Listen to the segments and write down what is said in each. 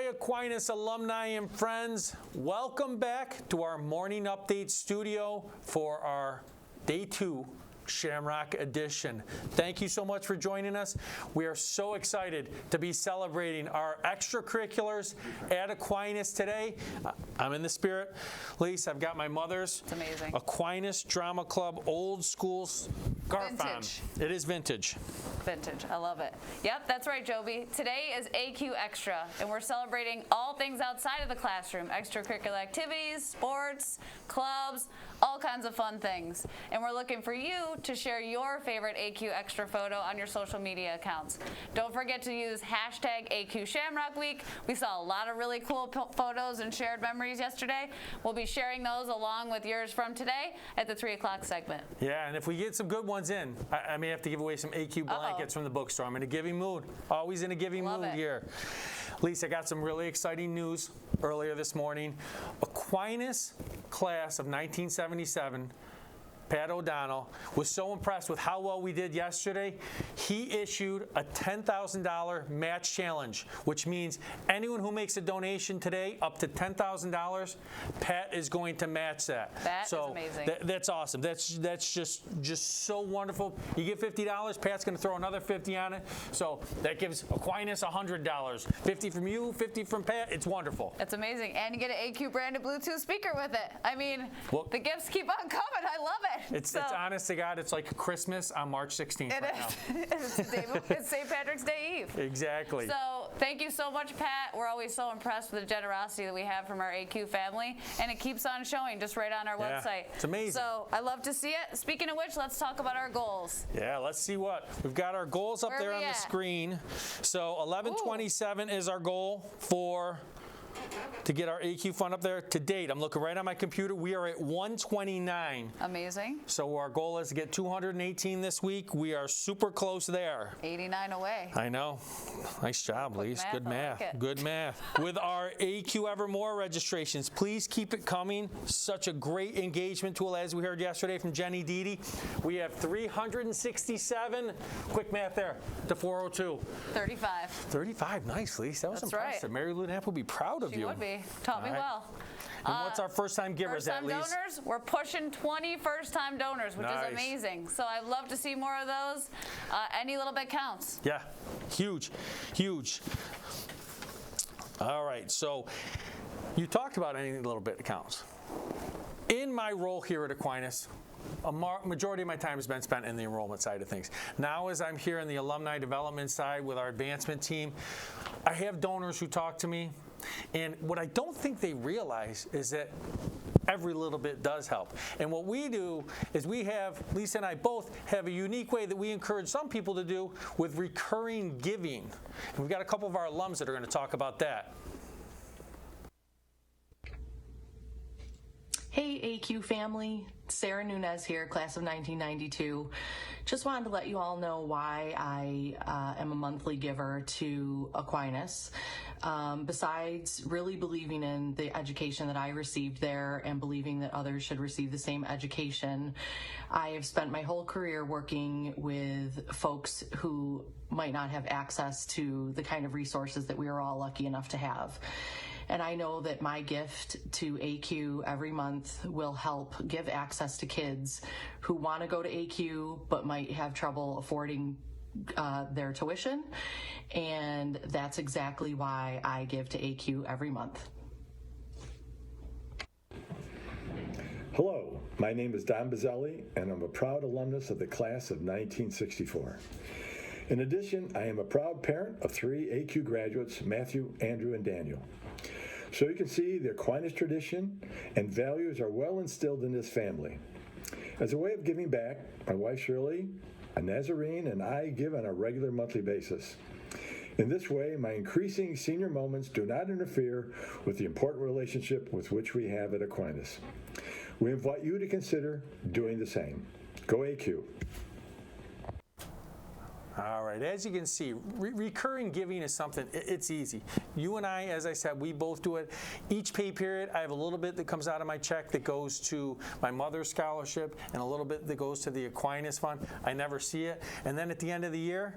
Aquinas alumni and friends, welcome back to our morning update studio for our Day 2 Shamrock edition. Thank you so much for joining us. We are so excited to be celebrating our extracurriculars at Aquinas today. I'm in the spirit. Lise, I've got my mother's Aquinas Drama Club old school scarf on. It is vintage. Vintage. I love it. Yep, that's right, Joby. Today is AQ Extra, and we're celebrating all things outside of the classroom, extracurricular activities, sports, clubs, all kinds of fun things. And we're looking for you to share your favorite AQ Extra photo on your social media accounts. Don't forget to use hashtag AQ Shamrock Week. We saw a lot of really cool photos and shared memories yesterday. We'll be sharing those along with yours from today at the 3 o'clock segment. Yeah, and if we get some good ones in, I may have to give away some AQ blankets from the bookstore. I'm in a giving mood. Always in a giving mood here. Lisa, I got some really exciting news earlier this morning. Aquinas class of 1977, Pat O'Donnell, was so impressed with how well we did yesterday, he issued a $10,000 match challenge, which means anyone who makes a donation today up to $10,000, Pat is going to match that. That is amazing. That's awesome. That's just so wonderful. You get $50, Pat's going to throw another $50 on it. So that gives Aquinas $100. $50 from you, $50 from Pat. It's wonderful. It's amazing. And you get an AQ branded Bluetooth speaker with it. I mean, the gifts keep on coming. I love it. It's honest to God, it's like Christmas on March 16th It's St. Patrick's Day Eve. Exactly. So thank you so much, Pat. We're always so impressed with the generosity that we have from our AQ family, and it keeps on showing just right on our website. It's amazing. So I love to see it. Speaking of which, let's talk about our goals. Yeah, let's see what. We've got our goals up there on the screen. So 1127 is our goal to get our AQ fund up there. To date, I'm looking right on my computer, we are at 129. Amazing. So our goal is to get 218 this week. We are super close there. 89 away. I know. Nice job, Lise. Good math. Good math. With our AQ Evermore registrations, please keep it coming. Such a great engagement tool, as we heard yesterday from Jenny Dede. We have 367. Quick math there to 402. 35. 35. Nice, Lise. That was impressive. Right. Mary Lou Knapp will be proud of you. She would be. Taught me well. And what's our first-time givers at least? First-time donors, we're pushing 20 first-time donors, which is amazing. So I'd love to see more of those. Any little bit counts. Yeah, huge, huge. All right, so you talked about any little bit counts. In my role here at Aquinas, a majority of my time has been spent in the enrollment side of things. Now, as I'm here in the alumni development side with our advancement team, I have donors who talk to me, and what I don't think they realize is that every little bit does help. And what we do is Lisa and I both have a unique way that we encourage some people to do with recurring giving. And we've got a couple of our alums that are going to talk about that. Hey AQ family, Sarah Nunez here, class of 1992. Just wanted to let you all know why I am a monthly giver to Aquinas. Besides really believing in the education that I received there and believing that others should receive the same education, I have spent my whole career working with folks who might not have access to the kind of resources that we are all lucky enough to have. And I know that my gift to AQ every month will help give access to kids who want to go to AQ but might have trouble affording their tuition. And that's exactly why I give to AQ every month. Hello, my name is Don Bazzelli, and I'm a proud alumnus of the class of 1964. In addition, I am a proud parent of 3 AQ graduates, Matthew, Andrew, and Daniel. So you can see the Aquinas tradition and values are well instilled in this family. As a way of giving back, my wife Shirley, a Nazarene, and I give on a regular monthly basis. In this way, my increasing senior moments do not interfere with the important relationship with which we have at Aquinas. We invite you to consider doing the same. Go AQ. All right, as you can see, recurring giving is something, it's easy. You and I, as I said, we both do it. Each pay period, I have a little bit that comes out of my check that goes to my mother's scholarship and a little bit that goes to the Aquinas Fund. I never see it. And then at the end of the year,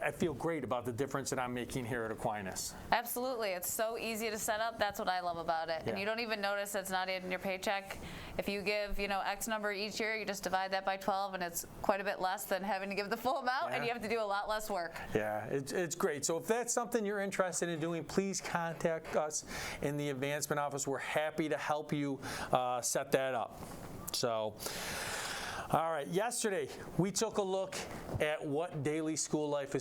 I feel great about the difference that I'm making here at Aquinas. Absolutely. It's so easy to set up. That's what I love about it. Yeah. And you don't even notice it's not in your paycheck. If you give, X number each year, you just divide that by 12, and it's quite a bit less than having to give the full amount, and you have to do a lot less work. Yeah, it's great. So if that's something you're interested in doing, please contact us in the advancement office. We're happy to help you set that up. So, all right, yesterday we took a look at what daily school life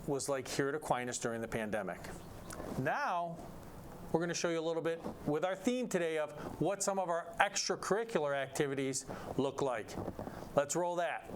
was like here at Aquinas during the pandemic. Now, we're going to show you a little bit with our theme today of what some of our extracurricular activities look like. Let's roll that.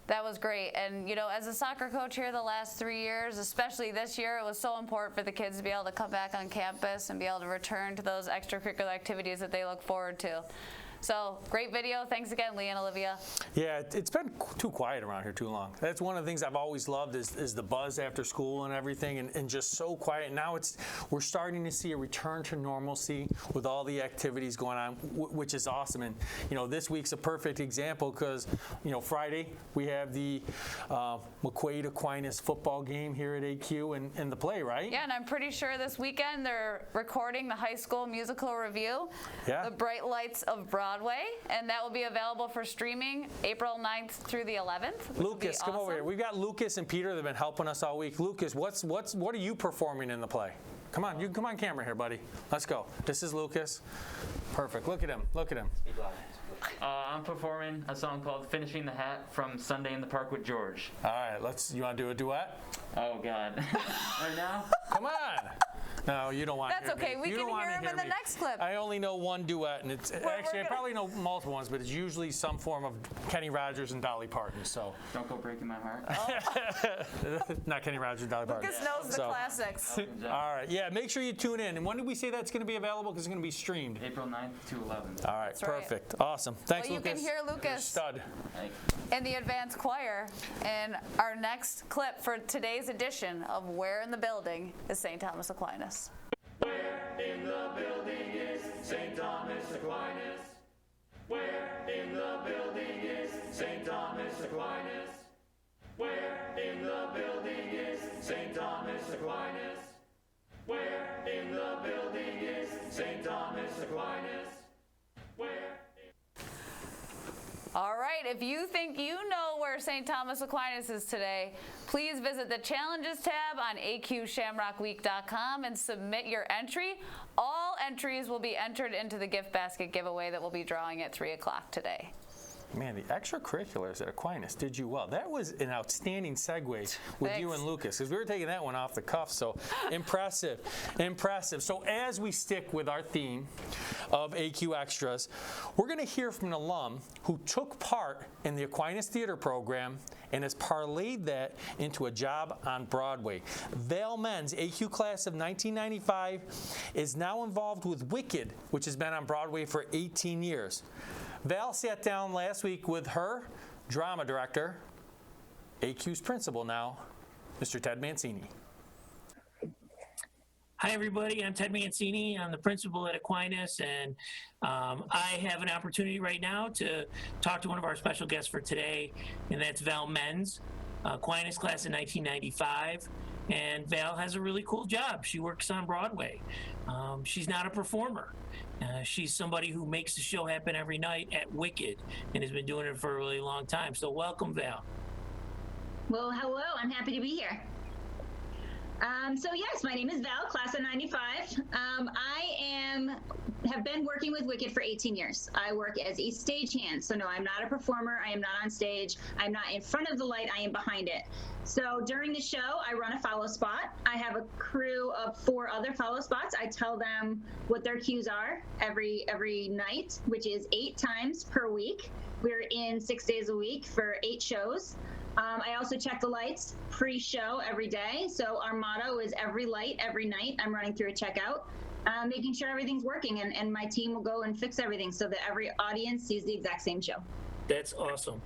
That was great. And, as a soccer coach here the last 3 years, especially this year, it was so important for the kids to be able to come back on campus and be able to return to those extracurricular activities that they look forward to. So, great video. Thanks again, Lee and Olivia. Yeah, it's been too quiet around here too long. That's one of the things I've always loved is the buzz after school and everything, and just so quiet. Now we're starting to see a return to normalcy with all the activities going on, which is awesome. And, this week's a perfect example because, Friday we have the McQuaid Aquinas football game here at AQ and the play, right? Yeah, and I'm pretty sure this weekend they're recording the high school musical review, The Bright Lights of Broadway, and that will be available for streaming April 9th through the 11th. Lucas, come over here. We've got Lucas and Peter that have been helping us all week. Lucas, what are you performing in the play? Come on, you can come on camera here, buddy. Let's go. This is Lucas. Perfect. Look at him. Look at him. I'm performing a song called Finishing the Hat from Sunday in the Park with George. All right, you want to do a duet? Oh, God. Right now? Come on. No, you don't want to That's hear okay. me. We You can don't wanna hear him in the me. next clip. I only know one duet, and it's actually I probably know multiple ones, but it's usually some form of Kenny Rogers and Dolly Parton. So Don't Go Breaking My Heart. not Kenny Rogers and Dolly Parton. Lucas knows the classics. All right, yeah. Make sure you tune in. And when did we say that's going to be available? Because it's going to be streamed. April 9th to 11th. All right, That's right. perfect, awesome. Thanks, Well, you Lucas. can hear You're a Lucas stud. in the advanced choir in our next clip for today's edition of Where in the Building is St. Thomas Aquinas. Where in the building is St. Thomas Aquinas? Where in the building is St. Thomas Aquinas? Where in the building is St. Thomas Aquinas? Where in the building is St. Thomas Aquinas? Where? All right, if you think you know where St. Thomas Aquinas is today, please visit the Challenges tab on aqshamrockweek.com and submit your entry. All entries will be entered into the gift basket giveaway that we'll be drawing at 3 o'clock today. Man, the extracurriculars at Aquinas did you well. That was an outstanding segue with you Thanks. and Lucas, because we were taking that one off the cuff, so impressive, impressive. So as we stick with our theme of AQ Extras, we're going to hear from an alum who took part in the Aquinas Theater program and has parlayed that into a job on Broadway. Val Men's AQ class of 1995 is now involved with Wicked, which has been on Broadway for 18 years. Val sat down last week with her drama director, AQ's principal now, Mr. Ted Mancini. Hi, everybody. I'm Ted Mancini. I'm the principal at Aquinas, and I have an opportunity right now to talk to one of our special guests for today, and that's Val Menz. Aquinas class of 1995. And Val has a really cool job. She works on Broadway. She's not a performer. She's somebody who makes the show happen every night at Wicked and has been doing it for a really long time. So welcome, Val. Well, hello. I'm happy to be here. So yes, my name is Val, class of 95. Have been working with Wicked for 18 years. I work as a stagehand. So no, I'm not a performer. I am not on stage. I'm not in front of the light. I am behind it. So during the show, I run a follow spot. I have a crew of 4 other follow spots. I tell them what their cues are every night, which is 8 times per week. We're in 6 days a week for 8 shows. I also check the lights pre-show every day. So our motto is every light, every night. I'm running through a checkout, making sure everything's working, and my team will go and fix everything so that every audience sees the exact same show. That's awesome.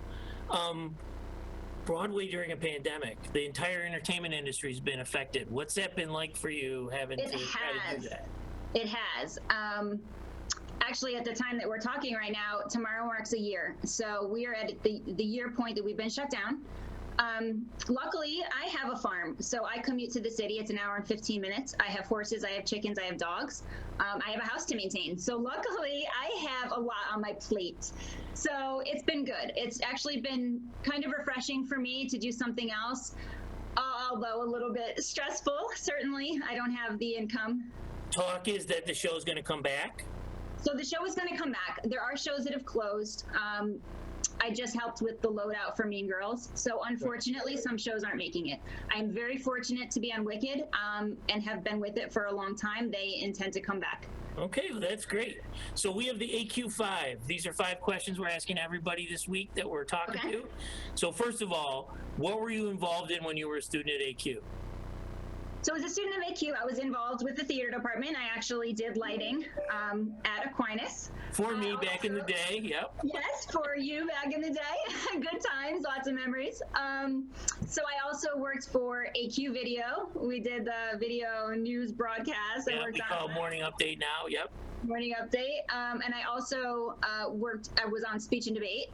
Broadway during a pandemic, the entire entertainment industry has been affected. What's that been like for you having to try to do that? It has. Actually, at the time that we're talking right now, tomorrow marks a year. So we are at the year point that we've been shut down. Luckily, I have a farm, so I commute to the city. It's an hour and 15 minutes. I have horses, I have chickens, I have dogs. I have a house to maintain. So luckily, I have a lot on my plate. So it's been good. It's actually been kind of refreshing for me to do something else, although a little bit stressful, certainly. I don't have the income. Talk is that the show's going to come back? So the show is going to come back. There are shows that have closed. I just helped with the loadout for Mean Girls. So unfortunately, some shows aren't making it. I'm very fortunate to be on Wicked and have been with it for a long time. They intend to come back. Okay, well, that's great. So we have the AQ5. These are 5 questions we're asking everybody this week that we're talking to. So first of all, what were you involved in when you were a student at AQ? So as a student of AQ, I was involved with the theater department. I actually did lighting at Aquinas. For me back in the day, yep. Yes, for you back in the day. Good times, lots of memories. So I also worked for AQ Video. We did the video news broadcast. Yeah, we call Morning Update now, yep. Morning Update. And I also I was on Speech and Debate.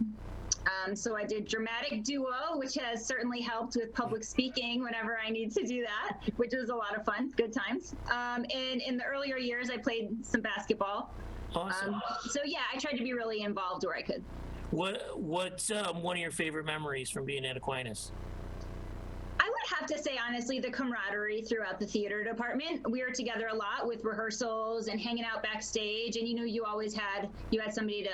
So I did dramatic duo, which has certainly helped with public speaking whenever I need to do that, which was a lot of fun, good times. And in the earlier years, I played some basketball. Awesome. So yeah, I tried to be really involved where I could. What's one of your favorite memories from being at Aquinas? I would have to say, honestly, the camaraderie throughout the theater department. We were together a lot with rehearsals and hanging out backstage, and you always had somebody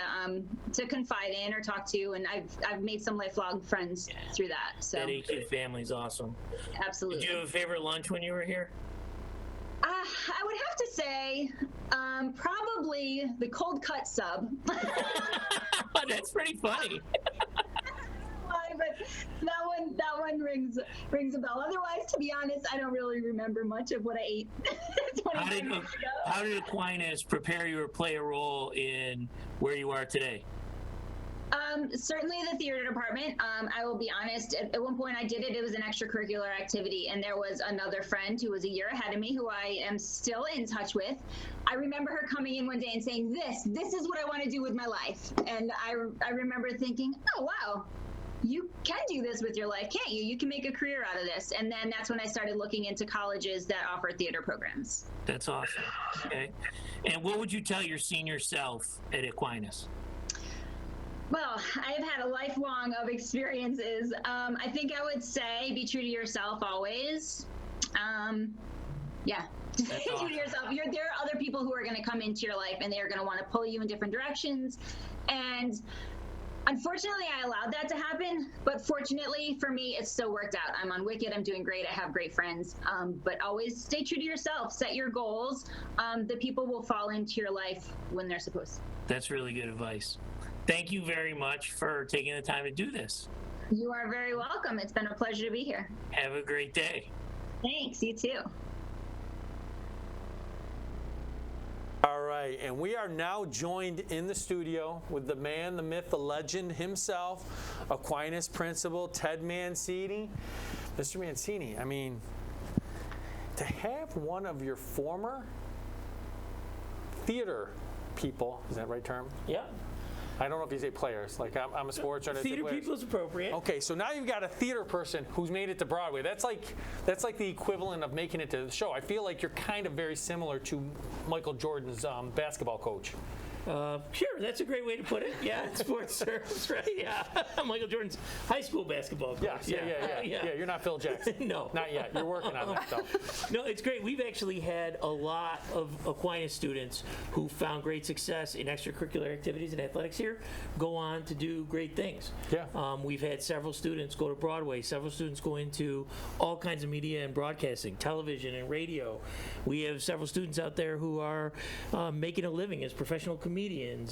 to confide in or talk to, and I've made some lifelong friends through that. So that AQ family's awesome. Absolutely. Did you have a favorite lunch when you were here? I would have to say probably the cold cut sub. That's pretty funny. But that one rings a bell. Otherwise, to be honest, I don't really remember much of what I ate 25 years ago. How did Aquinas prepare you to play a role in where you are today? Certainly the theater department. I will be honest, at one point I did it. It was an extracurricular activity, and there was another friend who was a year ahead of me who I am still in touch with. I remember her coming in one day and saying, this is what I want to do with my life. And I remember thinking, oh, wow. You can do this with your life, can't you? You can make a career out of this. And then that's when I started looking into colleges that offer theater programs. That's awesome. Okay. And what would you tell your senior self at Aquinas? Well, I have had a lifelong of experiences. I think I would say be true to yourself always. Yeah. Be true to yourself. There are other people who are going to come into your life and they're going to want to pull you in different directions. And unfortunately, I allowed that to happen, but fortunately for me, it still worked out. I'm on Wicked, I'm doing great, I have great friends, but always stay true to yourself, set your goals. The people will fall into your life when they're supposed to. That's really good advice. Thank you very much for taking the time to do this. You are very welcome. It's been a pleasure to be here. Have a great day. Thanks, you too. All right, and we are now joined in the studio with the man, the myth, the legend himself, Aquinas principal Ted Mancini. Mr. Mancini, I mean, to have one of your former theater people, is that the right term? Yeah. I don't know if you say players. Like I'm a sports journalist. Theater people is appropriate. Okay, so now you've got a theater person who's made it to Broadway. That's like the equivalent of making it to the show. I feel like you're kind of very similar to Michael Jordan's basketball coach. Sure, that's a great way to put it. Yeah, in sports terms, right? Yeah, Michael Jordan's high school basketball coach. Yes, yeah. You're not Phil Jackson. No, not yet. You're working on that, though. No, it's great. We've actually had a lot of Aquinas students who found great success in extracurricular activities and athletics here go on to do great things. Yeah. We've had several students go to Broadway, several students go into all kinds of media and broadcasting, television and radio. We have several students out there who are making a living as professional comedians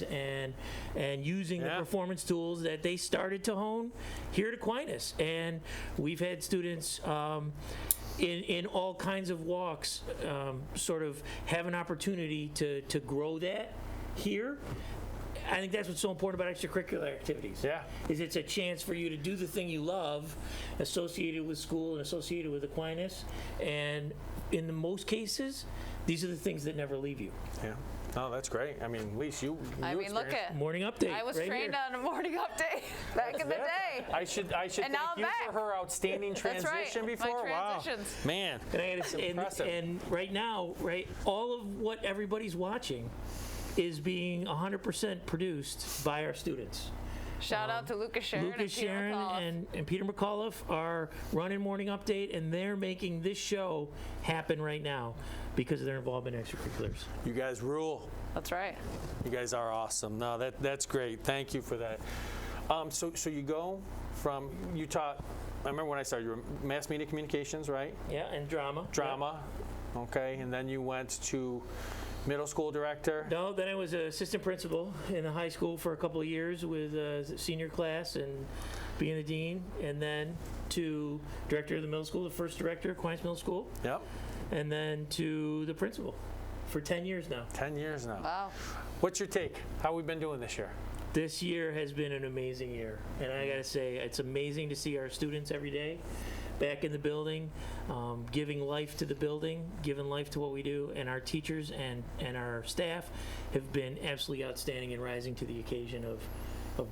and using the performance tools that they started to hone here at Aquinas. And we've had students in all kinds of walks sort of have an opportunity to grow that here. I think that's what's so important about extracurricular activities. Yeah. Is it's a chance for you to do the thing you love associated with school and associated with Aquinas. And in the most cases, these are the things that never leave you. Yeah. Oh, that's great. I mean, Lise, you look at Morning update. I was right trained here. on a morning update back in the day. I should thank now I'm you back. for her outstanding That's right, transition my before. transitions. Wow, man, And I gotta say, impressive. and right now, all of what everybody's watching is being 100% produced by our students. Shout out to Lucas Sharon Lucas and Peter Sharon McCullough. and Peter McCullough are running Morning Update, and they're making this show happen right now because of their involvement in extracurriculars. you guys rule. That's right. You guys are awesome. No, that's great. Thank you for that. So you go from you taught. I remember when I started. You were mass media communications, right? Yeah, and drama. Drama, okay, and then you went to middle school director. No, then I was an assistant principal in a high school for a couple of years with a senior class and being the dean, and then to director of the middle school, the first director of Aquinas Middle School, Yep, and then to the principal for 10 years now. 10 years now. Wow. What's your take? How we been doing this year? This year has been an amazing year, and I gotta say, it's amazing to see our students every day back in the building, giving life to the building, giving life to what we do, and our teachers and our staff have been absolutely outstanding in rising to the occasion of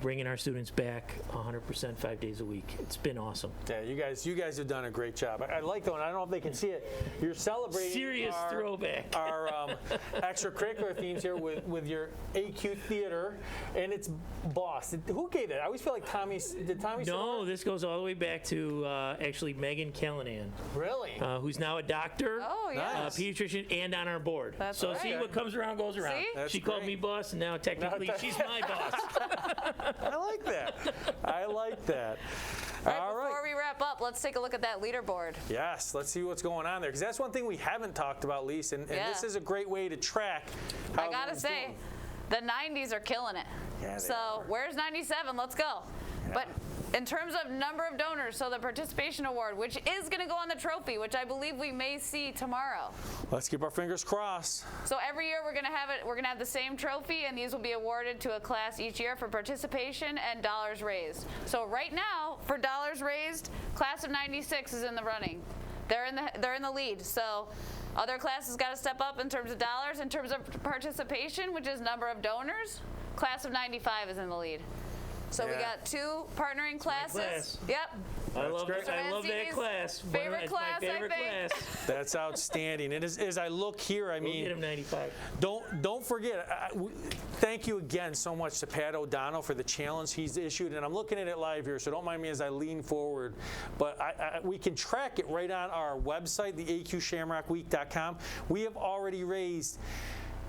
bringing our students back 100% 5 days a week. It's been awesome. Yeah, you guys have done a great job. I like though, and I don't know if they can see it. You're celebrating Serious throwback. our extracurricular themes here with your AQ theater, and it's Boss. Who gave that? I always feel like Tommy. Did Tommy? No, this goes all the way back to actually Megan Callanan, Really? who's now a doctor, Oh, yeah. Nice. pediatrician, and on our board. That's so right. see what comes around goes around. See? That's She called great. me boss, and now technically she's my boss. I like that. I like that. All right. Before we wrap up, let's take a look at that leaderboard. Yes, let's see what's going on there, because that's one thing we haven't talked about, Lise, and Yeah. this is a great way to track how I gotta everyone's say, doing. the 90s are killing it. Yeah, they so are. where's 97? Let's go. But in terms of number of donors, so the participation award, which is going to go on the trophy, which I believe we may see tomorrow. Let's keep our fingers crossed. So every year we're going to have it. We're going to have the same trophy, and these will be awarded to a class each year for participation and dollars raised. So right now, for dollars raised, class of '96 is in the running. They're in the lead. So other classes got to step up in terms of dollars. In terms of participation, which is number of donors, class of '95 is in the lead. So we Yeah. got two partnering classes. class. Yep. I love great. that. I love that Mancini's class. favorite It's class, my I favorite think. class. That's outstanding. And as I look here, I We'll get mean, him 95. don't forget. Thank you again so much to Pat O'Donnell for the challenge he's issued. And I'm looking at it live here, so don't mind me as I lean forward. But we can track it right on our website, the aqshamrockweek.com. We have already raised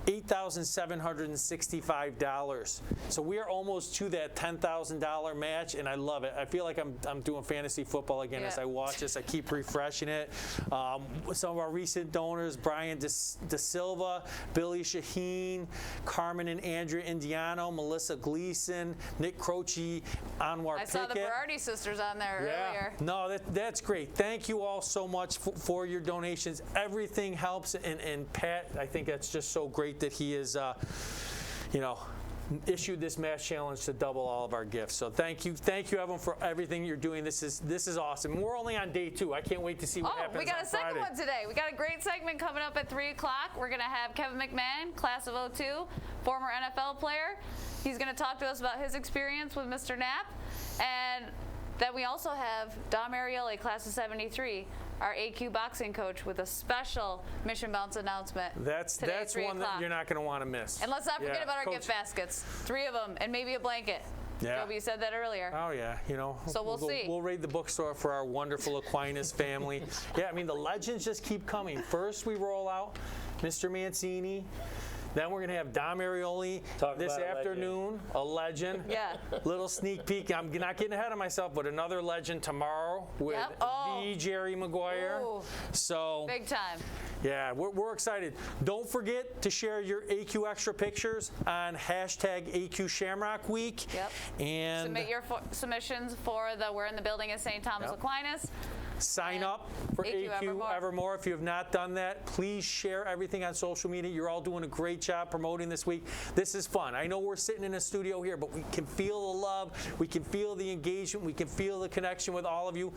$8,765. So we are almost to that $10,000 match, and I love it. I feel like I'm doing fantasy football again as Yeah. I watch this. I keep refreshing it. Some of our recent donors, Brian De Silva, Billy Shaheen, Carmen and Andrea Indiano, Melissa Gleason, Nick Croce, Anwar I saw the Pickett. Berardi sisters on there earlier. No, that's great. Thank you all so much for your donations. Everything helps, and Pat, I think that's just so great that he is, issued this mass challenge to double all of our gifts. So thank you, everyone, for everything you're doing. This is awesome. We're only on day 2. I can't wait to see what happens. We got a second Friday. one today. We got a great segment coming up at 3 o'clock. We're going to have Kevin McMahon, class of 02, former NFL player. He's going to talk to us about his experience with Mr. Knapp. And then we also have Dom Ariely, class of 73, our AQ boxing coach, with a special Mission Bounce announcement. That's today at 3 one that o'clock. you're not going to want to miss. And let's not forget about our Coach. gift baskets. 3 of them, and maybe a blanket. Yeah. Joby, you said that earlier. Oh, yeah, So we'll see. We'll raid the bookstore for our wonderful Aquinas family. Yeah, I mean, the legends just keep coming. First, we roll out Mr. Mancini. Then we're going to have Dom Ariely this afternoon, a legend. Yeah. Little sneak peek. I'm not getting ahead of myself, but another legend tomorrow with the Jerry Maguire. Ooh. So Big time. yeah, we're excited. Don't forget to share your AQ Extra pictures on #AQ Shamrock Week. Yep. And Submit your submissions for the We're in the Building at St. Thomas Aquinas. sign And up for AQ AQ Evermore. If you have not done that, please share everything on social media. You're all doing a great job promoting this week. This is fun. I know we're sitting in a studio here, but we can feel the love. We can feel the engagement. We can feel the connection with all of you.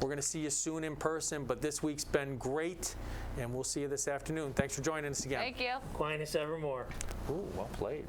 We're going to see you soon in person, but this week's been great, and we'll see you this afternoon. Thanks for joining us again. Thank you. Aquinas evermore. Ooh, well played.